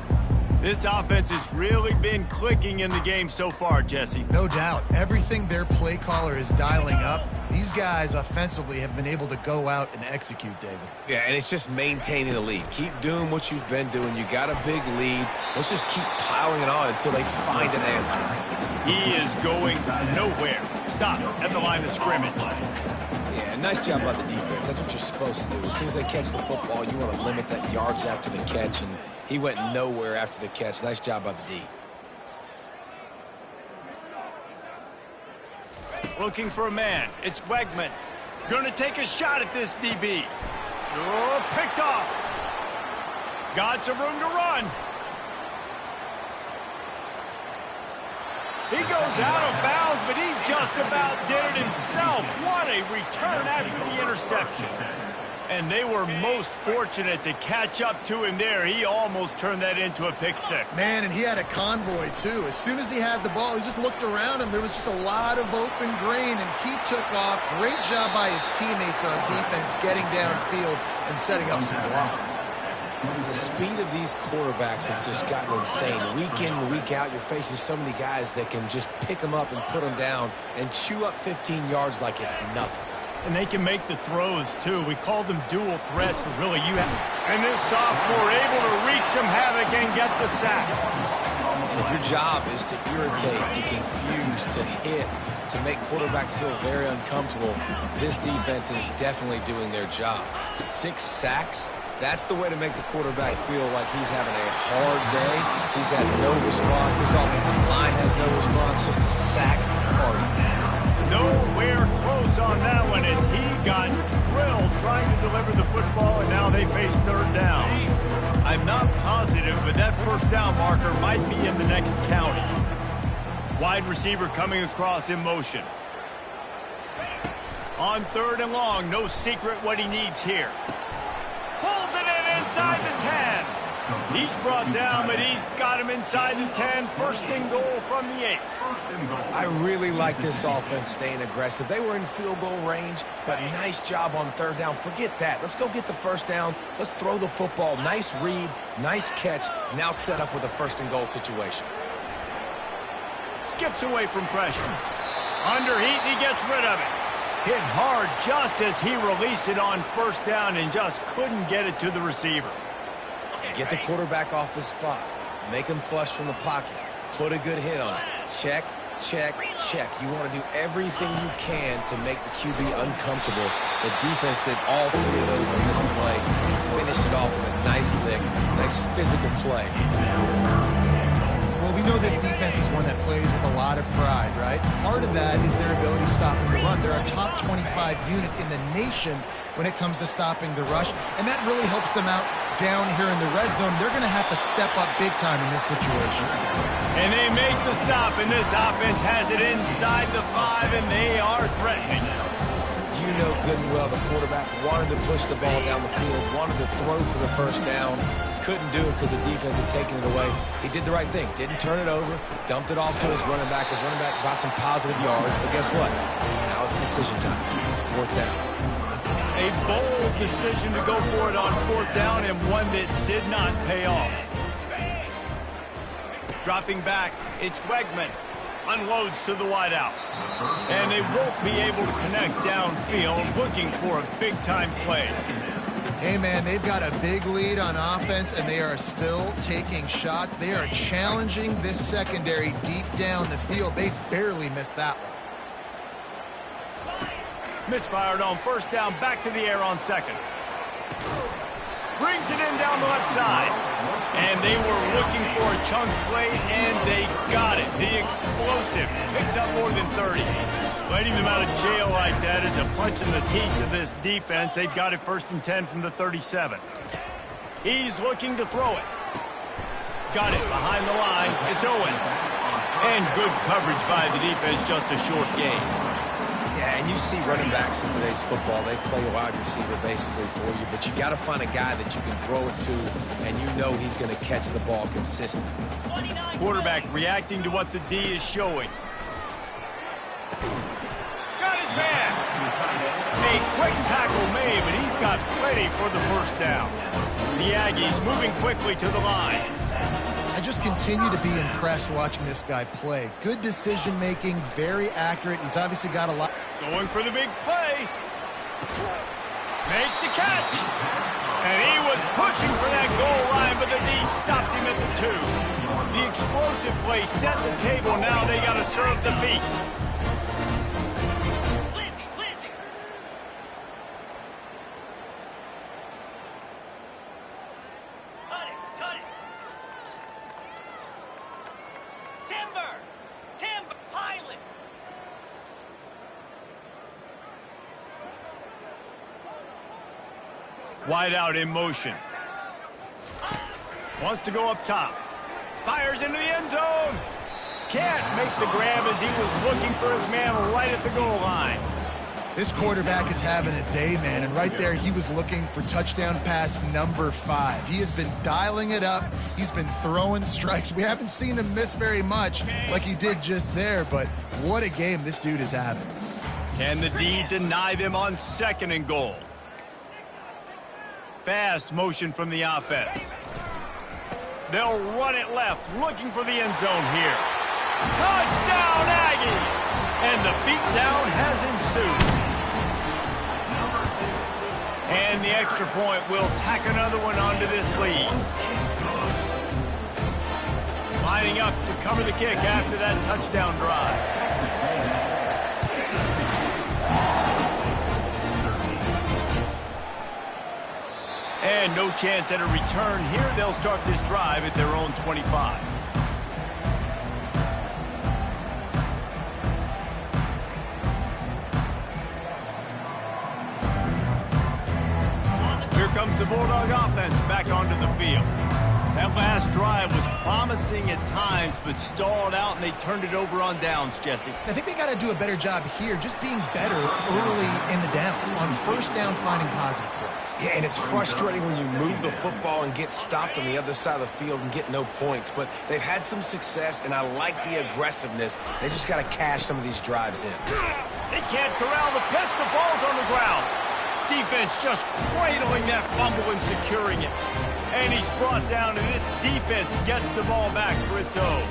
Speaker 1: This offense has really been clicking in the game so far, Jesse.
Speaker 2: No doubt. Everything their play caller is dialing up, these guys offensively have been able to go out and execute, David.
Speaker 3: Yeah, and it's just maintaining the lead. Keep doing what you've been doing. You got a big lead. Let's just keep piling it on until they find an answer.
Speaker 1: He is going nowhere. Stop at the line of scrimmage.
Speaker 3: Yeah, nice job by the defense. That's what you're supposed to do. As soon as they catch the football, you want to limit that yards after the catch, and he went nowhere after the catch. Nice job by the D.
Speaker 1: Looking for a man. It's Wegman. Going to take a shot at this DB. Oh, picked off. Got some room to run. He goes out of bounds, but he just about did it himself. What a return after the interception. And they were most fortunate to catch up to him there. He almost turned that into a pick six.
Speaker 2: Man, and he had a convoy, too. As soon as he had the ball, he just looked around him. There was just a lot of open grain, and he took off. Great job by his teammates on defense, getting downfield and setting up some blocks.
Speaker 3: The speed of these quarterbacks have just gotten insane. Week in and week out, you're facing so many guys that can just pick them up and put them down and chew up 15 yards like it's nothing.
Speaker 1: And they can make the throws, too. We call them dual threats, but really you have... And this sophomore able to wreak some havoc and get the sack.
Speaker 3: And if your job is to irritate, to confuse, to hit, to make quarterbacks feel very uncomfortable, this defense is definitely doing their job. 6 sacks? That's the way to make the quarterback feel like he's having a hard day. He's had no response. This offensive line has no response, just a sack party.
Speaker 1: Nowhere close on that one as he got drilled trying to deliver the football, and now they face third down. I'm not positive, but that first down marker might be in the next county. Wide receiver coming across in motion. On third and long, no secret what he needs here. Pulls it in inside the 10. He's brought down, but he's got him inside the 10. First and goal from the 8.
Speaker 3: I really like this offense staying aggressive. They were in field goal range, but nice job on third down. Forget that. Let's go get the first down. Let's throw the football. Nice read, nice catch. Now set up with a first and goal situation.
Speaker 1: Skips away from pressure. Under heat, and he gets rid of it. Hit hard just as he released it on first down and just couldn't get it to the receiver.
Speaker 3: Get the quarterback off his spot. Make him flush from the pocket. Put a good hit on it. Check, check, check. You want to do everything you can to make the QB uncomfortable. The defense did all 3 of those on this play and finished it off with a nice lick, nice physical play.
Speaker 2: Well, we know this defense is one that plays with a lot of pride, right? Part of that is their ability to stop the run. They're a top 25 unit in the nation when it comes to stopping the rush, and that really helps them out down here in the red zone. They're going to have to step up big time in this situation.
Speaker 1: And they make the stop, and this offense has it inside the 5, and they are threatening.
Speaker 3: You know good and well the quarterback wanted to push the ball down the field, wanted to throw for the first down. Couldn't do it because the defense had taken it away. He did the right thing. Didn't turn it over. Dumped it off to his running back. His running back got some positive yards. But guess what? Now it's decision time. It's fourth down.
Speaker 1: A bold decision to go for it on fourth down, and one that did not pay off. Dropping back, it's Wegman. Unloads to the wideout. And they won't be able to connect downfield, looking for a big-time play.
Speaker 2: Hey, man, they've got a big lead on offense, and they are still taking shots. They are challenging this secondary deep down the field. They barely missed that one.
Speaker 1: Misfired on first down, back to the air on second. Brings it in down the left side. And they were looking for a chunk play, and they got it. The explosive picks up more than 30. Letting them out of jail like that is a punch in the teeth to this defense. They've got it first and 10 from the 37. He's looking to throw it. Got it behind the line. It's Owens. And good coverage by the defense, just a short gain.
Speaker 3: Yeah, and you see running backs in today's football, they play wide receiver basically for you, but you got to find a guy that you can throw it to, and you know he's going to catch the ball consistently.
Speaker 1: Quarterback reacting to what the D is showing. Got his man. A quick tackle made, but he's got plenty for the first down. The Aggies moving quickly to the line.
Speaker 2: I just continue to be impressed watching this guy play. Good decision-making, very accurate. He's obviously got a lot.
Speaker 1: Going for the big play. Makes the catch. And he was pushing for that goal line, but the D stopped him at the 2. The explosive play set the table. Now they got to serve the feast. Wide out in motion. Wants to go up top. Fires into the end zone. Can't make the grab as he was looking for his man right at the goal line.
Speaker 2: This quarterback is having a day, man, and right there he was looking for touchdown pass number 5. He has been dialing it up. He's been throwing strikes. We haven't seen him miss very much like he did just there, but what a game this dude is having.
Speaker 1: Can the D deny them on 2nd and goal? Fast motion from the offense. They'll run it left, looking for the end zone here. Touchdown, Aggie! And the beatdown has ensued. And the extra point will tack another one onto this lead. Lining up to cover the kick after that touchdown drive. And no chance at a return here. They'll start this drive at their own 25. Here comes the Bulldog offense back onto the field. That last drive was promising at times, but stalled out, and they turned it over on downs, Jesse.
Speaker 2: I think they got to do a better job here, just being better early in the downs, on first down finding positive plays.
Speaker 3: Yeah, and it's frustrating when you move the football and get stopped on the other side of the field and get no points, but they've had some success, and I like the aggressiveness. They just got to cash some of these drives in.
Speaker 1: They can't corral the pitch. The ball's on the ground. Defense just cradling that fumble and securing it. And he's brought down, and this defense gets the ball back for its own.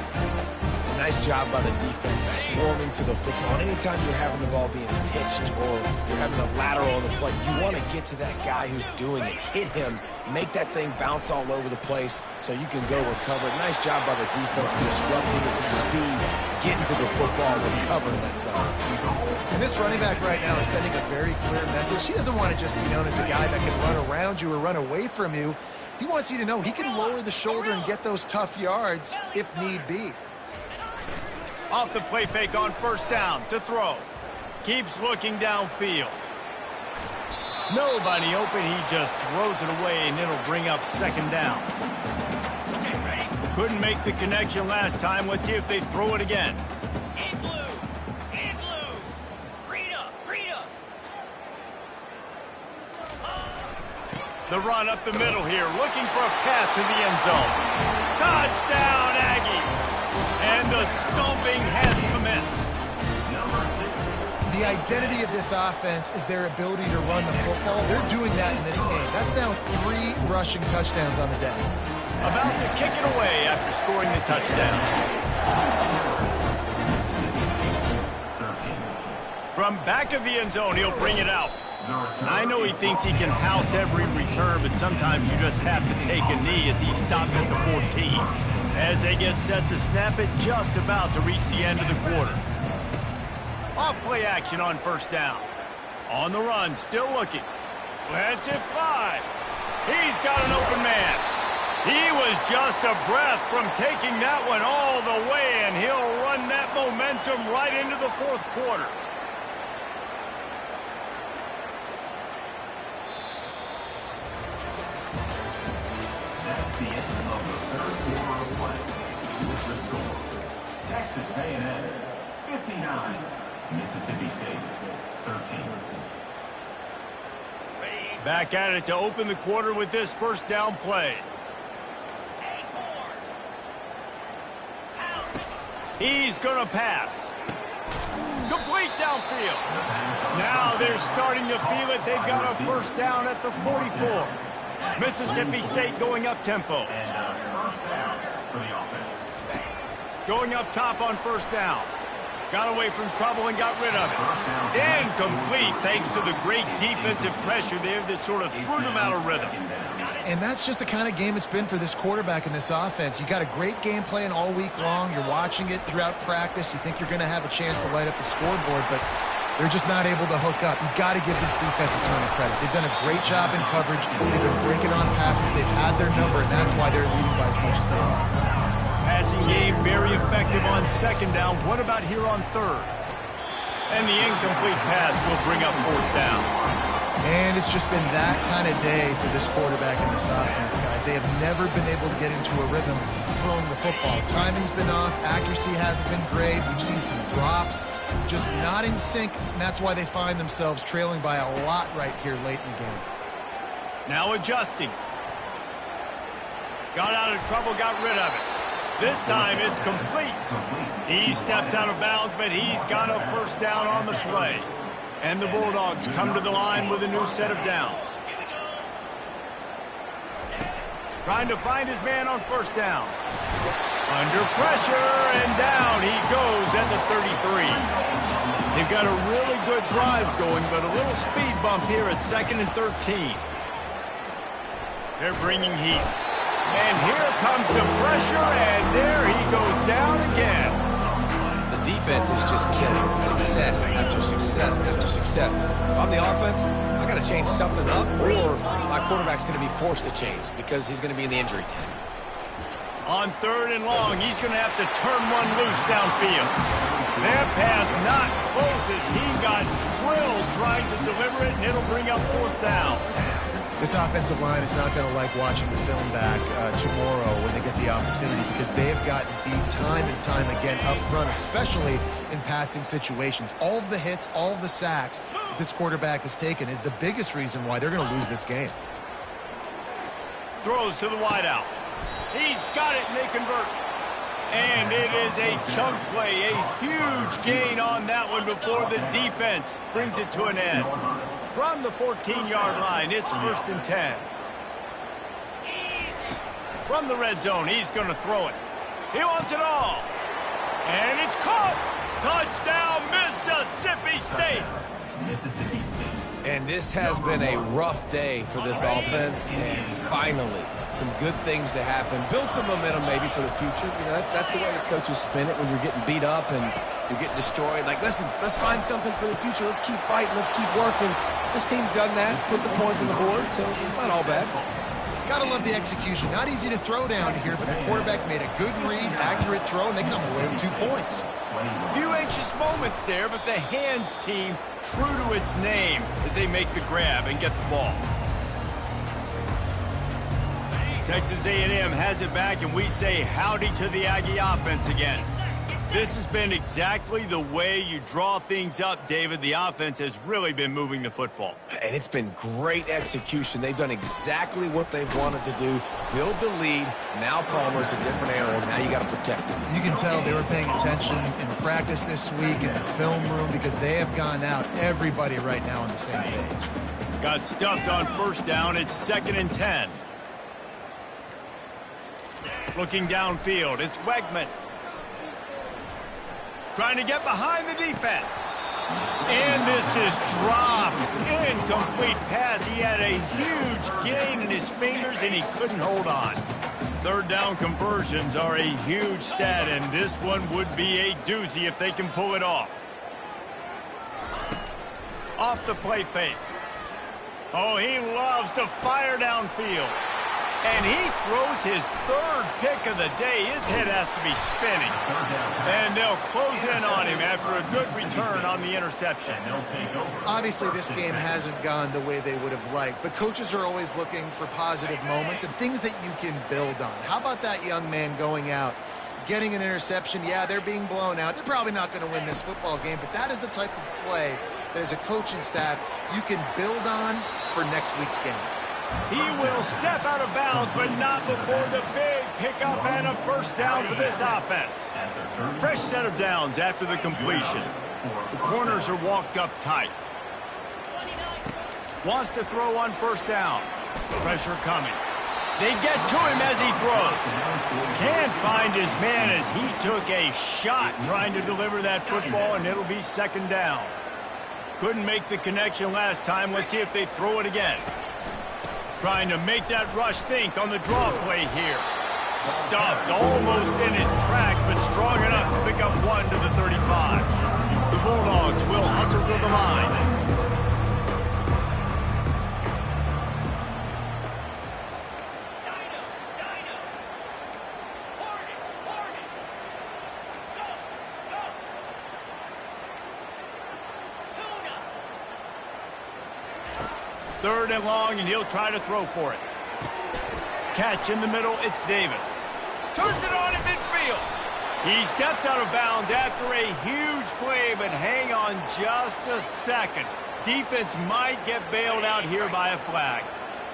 Speaker 3: Nice job by the defense swarming to the football. Anytime you're having the ball being pitched or you're having a lateral on the play, you want to get to that guy who's doing it, hit him, make that thing bounce all over the place so you can go recover. Nice job by the defense disrupting it with speed, getting to the football, recovering that side.
Speaker 2: And this running back right now is sending a very clear message. He doesn't want to just be known as a guy that can run around you or run away from you. He wants you to know he can lower the shoulder and get those tough yards if need be.
Speaker 1: Off the play fake on first down to throw. Keeps looking downfield. Nobody open. He just throws it away, and it'll bring up 2nd down. Couldn't make the connection last time. Let's see if they throw it again.
Speaker 6: In blue. In blue. Rita.
Speaker 1: The run up the middle here, looking for a path to the end zone. Touchdown, Aggie! And the stomping has commenced.
Speaker 2: The identity of this offense is their ability to run the football. They're doing that in this game. That's now 3 rushing touchdowns on the day.
Speaker 1: About to kick it away after scoring the touchdown. From back of the end zone, he'll bring it out. I know he thinks he can house every return, but sometimes you just have to take a knee as he's stopped at the 14. As they get set to snap it, just about to reach the end of the quarter. Off play action on first down. On the run, still looking. Lets it fly. He's got an open man. He was just a breath from taking that one all the way, and he'll run that momentum right into the 4th quarter.
Speaker 4: That's the end of the 3rd quarter of play. With the score, Texas Texas A&M 59, Mississippi State 13.
Speaker 1: Back at it to open the quarter with this first down play. He's going to pass. Complete downfield. Now they're starting to feel it. They've got a first down at the 44. Mississippi State going up tempo.
Speaker 4: First down for the offense.
Speaker 1: Going up top on first down. Got away from trouble and got rid of it. Incomplete thanks to the great defensive pressure there that sort of threw them out of rhythm.
Speaker 2: And that's just the kind of game it's been for this quarterback in this offense. You got a great game plan all week long. You're watching it throughout practice. You think you're going to have a chance to light up the scoreboard, but they're just not able to hook up. You've got to give this defense a ton of credit. They've done a great job in coverage. They've been breaking on passes. They've had their number, and that's why they're leading by as much as they are.
Speaker 1: Passing game very effective on second down. What about here on third? And the incomplete pass will bring up fourth down.
Speaker 2: And it's just been that kind of day for this quarterback in this offense, guys. They have never been able to get into a rhythm throwing the football. Timing's been off. Accuracy hasn't been great. We've seen some drops. Just not in sync, and that's why they find themselves trailing by a lot right here late in the game.
Speaker 1: Now adjusting. Got out of trouble, got rid of it. This time it's complete. He steps out of bounds, but he's got a first down on the play. And the Bulldogs come to the line with a new set of downs. Trying to find his man on first down. Under pressure, and down he goes at the 33. They've got a really good drive going, but a little speed bump here at 2nd and 13. They're bringing heat. And here comes the pressure, and there he goes down again.
Speaker 3: The defense is just killing it. Success after success after success. If I'm the offense, I got to change something up, or my quarterback's going to be forced to change because he's going to be in the injury tent.
Speaker 1: On third and long, he's going to have to turn one loose downfield. That pass not closes. He got drilled trying to deliver it, and it'll bring up fourth down.
Speaker 2: This offensive line is not going to like watching the film back tomorrow when they get the opportunity, because they have gotten beat time and time again up front, especially in passing situations. All of the hits, all of the sacks that this quarterback has taken is the biggest reason why they're going to lose this game.
Speaker 1: Throws to the wideout. He's got it, and they convert. And it is a chunk play, a huge gain on that one before the defense brings it to an end. From the 14-yard line, it's 1st and 10. From the red zone, he's going to throw it. He wants it all. And it's caught. Touchdown, Mississippi State.
Speaker 4: Mississippi State.
Speaker 3: And this has been a rough day for this offense, and finally, some good things to happen. Build some momentum maybe for the future. You know, that's the way the coaches spin it when you're getting beat up and you're getting destroyed. Like, listen, let's find something for the future. Let's keep fighting. Let's keep working. This team's done that, put some points on the board, so it's not all bad.
Speaker 2: Gotta love the execution. Not easy to throw down here, but the quarterback made a good read, accurate throw, and they come away with 2 points.
Speaker 1: Few anxious moments there, but the hands team true to its name as they make the grab and get the ball. Texas A&M has it back, and we say howdy to the Aggie offense again. This has been exactly the way you draw things up, David. The offense has really been moving the football.
Speaker 3: And it's been great execution. They've done exactly what they've wanted to do. Build the lead. Now Palmer's a different animal. Now you got to protect him.
Speaker 2: You can tell they were paying attention in practice this week in the film room, because they have gone out, everybody right now on the same page.
Speaker 1: Got stuffed on first down. It's 2nd and 10. Looking downfield, it's Wegman. Trying to get behind the defense. And this is dropped. Incomplete pass. He had a huge gain in his fingers, and he couldn't hold on. Third down conversions are a huge stat, and this one would be a doozy if they can pull it off. Off the play fake. Oh, he loves to fire downfield. And he throws his 3rd pick of the day. His head has to be spinning. And they'll close in on him after a good return on the interception.
Speaker 2: Obviously, this game hasn't gone the way they would have liked, but coaches are always looking for positive moments and things that you can build on. How about that young man going out, getting an interception. Yeah, they're being blown out. They're probably not going to win this football game, but that is the type of play that as a coaching staff you can build on for next week's game.
Speaker 1: He will step out of bounds, but not before the big pickup and a first down for this offense. Fresh set of downs after the completion. The corners are walked up tight. Wants to throw on first down. Pressure coming. They get to him as he throws. Can't find his man as he took a shot trying to deliver that football, and it'll be second down. Couldn't make the connection last time. Let's see if they throw it again. Trying to make that rush think on the draw play here. Stuffed almost in his tracks, but strong enough to pick up one to the 35. The Bulldogs will hustle to the line. Third and long, and he'll try to throw for it. Catch in the middle, it's Davis. Turns it on in midfield. He steps out of bounds after a huge play, but hang on just a second. Defense might get bailed out here by a flag.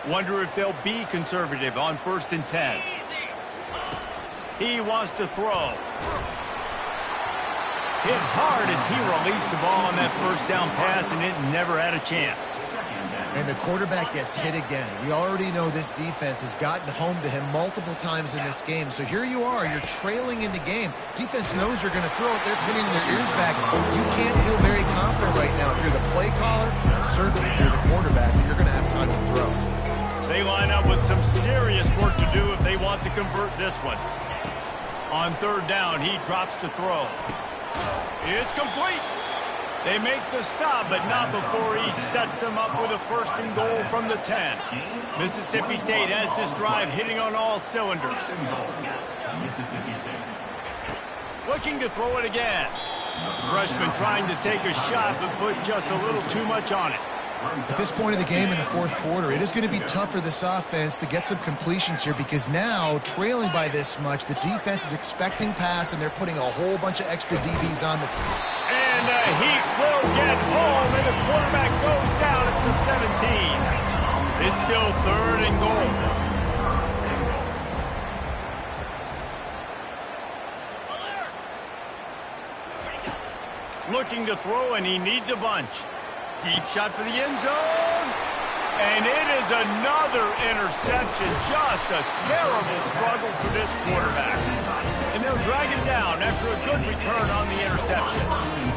Speaker 1: Wonder if they'll be conservative on 1st and 10. He wants to throw. Hit hard as he released the ball on that first down pass, and it never had a chance.
Speaker 2: And the quarterback gets hit again. We already know this defense has gotten home to him multiple times in this game. So here you are, you're trailing in the game. Defense knows you're going to throw it. They're pinning their ears back. You can't feel very confident right now if you're the play caller, certainly if you're the quarterback, that you're going to have time to throw.
Speaker 1: They line up with some serious work to do if they want to convert this one. On third down, he drops to throw. It's complete. They make the stop, but not before he sets them up with a 1st and goal from the 10. Mississippi State has this drive hitting on all cylinders. Looking to throw it again. Freshman trying to take a shot, but put just a little too much on it.
Speaker 2: At this point in the game in the 4th quarter, it is going to be tough for this offense to get some completions here because now, trailing by this much, the defense is expecting pass, and they're putting a whole bunch of extra DBs on the field.
Speaker 1: And the Heat will get home, and the quarterback goes down at the 17. It's still 3rd and goal. Looking to throw, and he needs a bunch. Deep shot for the end zone. And it is another interception. Just a terrible struggle for this quarterback. And they'll drag him down after a good return on the interception.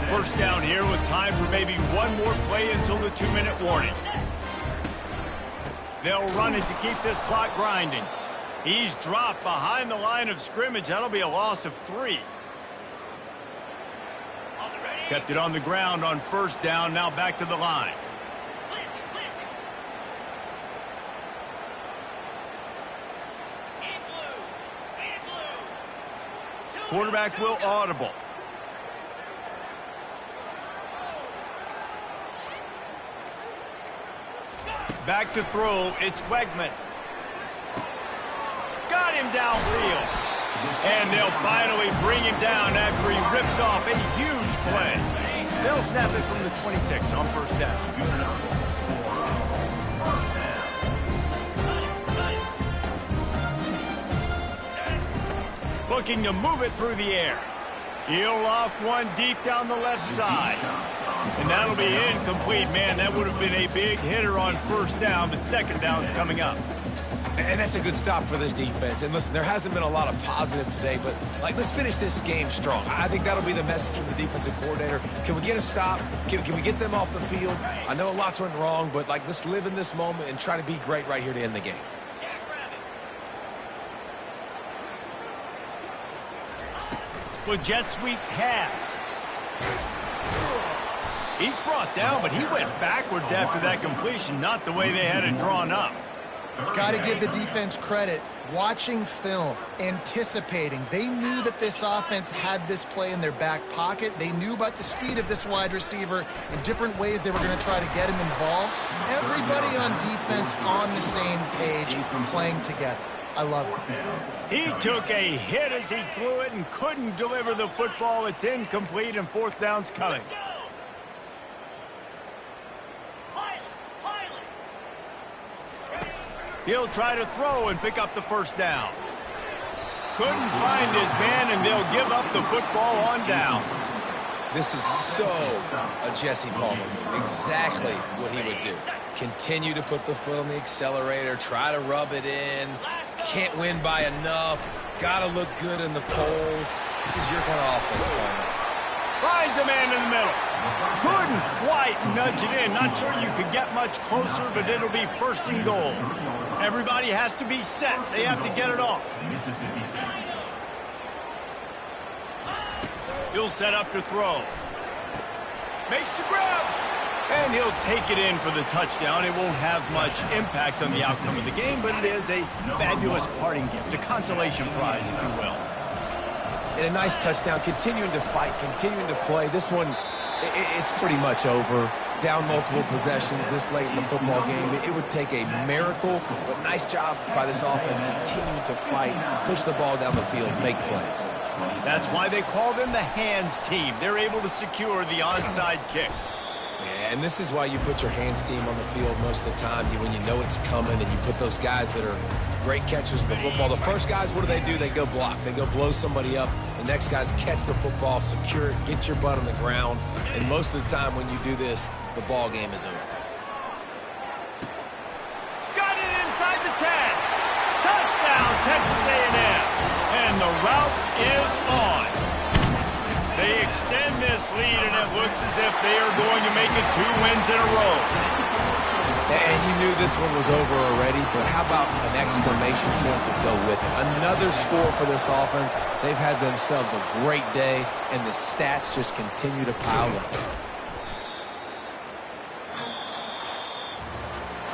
Speaker 1: First down here with time for maybe one more play until the 2-minute warning. They'll run it to keep this clock grinding. He's dropped behind the line of scrimmage. That'll be a loss of 3. Kept it on the ground on first down, now back to the line. Quarterback will audible. Back to throw, it's Wegman. Got him downfield. And they'll finally bring him down after he rips off a huge play. They'll snap it from the 26 on first down. Looking to move it through the air. He'll loft one deep down the left side. And that'll be incomplete. Man, that would have been a big hitter on first down, but second down's coming up.
Speaker 3: And that's a good stop for this defense. And listen, there hasn't been a lot of positive today, but let's finish this game strong. I think that'll be the message from the defensive coordinator. Can we get a stop? Can we get them off the field? I know lots went wrong, but let's live in this moment and try to be great right here to end the game.
Speaker 1: With jet sweep pass. He's brought down, but he went backwards after that completion, not the way they had it drawn up.
Speaker 2: Got to give the defense credit. Watching film, anticipating. They knew that this offense had this play in their back pocket. They knew about the speed of this wide receiver in different ways they were going to try to get him involved. Everybody on defense on the same page, playing together. I love it.
Speaker 1: He took a hit as he threw it and couldn't deliver the football. It's incomplete, and fourth down's coming. He'll try to throw and pick up the first down. Couldn't find his man, and they'll give up the football on downs.
Speaker 3: This is so a Jesse Palmer move. Exactly what he would do. Continue to put the foot on the accelerator, try to rub it in. Can't win by enough. Got to look good in the polls. This is your kind of offense, Palmer.
Speaker 1: Finds a man in the middle. Couldn't quite nudge it in. Not sure you could get much closer, but it'll be first and goal. Everybody has to be set. They have to get it off. He'll set up to throw. Makes the grab. And he'll take it in for the touchdown. It won't have much impact on the outcome of the game, but it is a fabulous parting gift, a consolation prize, if you will.
Speaker 3: And a nice touchdown, continuing to fight, continuing to play. This one, it's pretty much over. Down multiple possessions this late in the football game. It would take a miracle, but nice job by this offense continuing to fight, push the ball down the field, make plays.
Speaker 1: That's why they call them the hands team. They're able to secure the onside kick.
Speaker 3: Yeah, and this is why you put your hands team on the field most of the time when you know it's coming, and you put those guys that are great catchers of the football. The first guys, what do? They go block. They go blow somebody up. The next guys catch the football, secure it, get your butt on the ground. And most of the time when you do this, the ball game is over.
Speaker 1: Got it inside the 10. Touchdown, Texas A&M. And the route is on. They extend this lead, and it looks as if they are going to make it 2 wins in a row.
Speaker 3: And you knew this one was over already, but how about an exclamation point to go with it? Another score for this offense. They've had themselves a great day, and the stats just continue to pile up.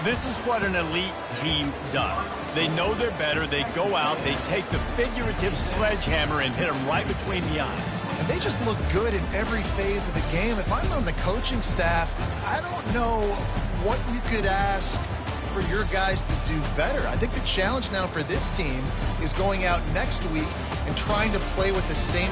Speaker 1: This is what an elite team does. They know they're better. They go out, they take the figurative sledgehammer and hit them right between the eyes.
Speaker 2: And they just look good in every phase of the game. If I'm on the coaching staff, I don't know what you could ask for your guys to do better. I think the challenge now for this team is going out next week and trying to play with the same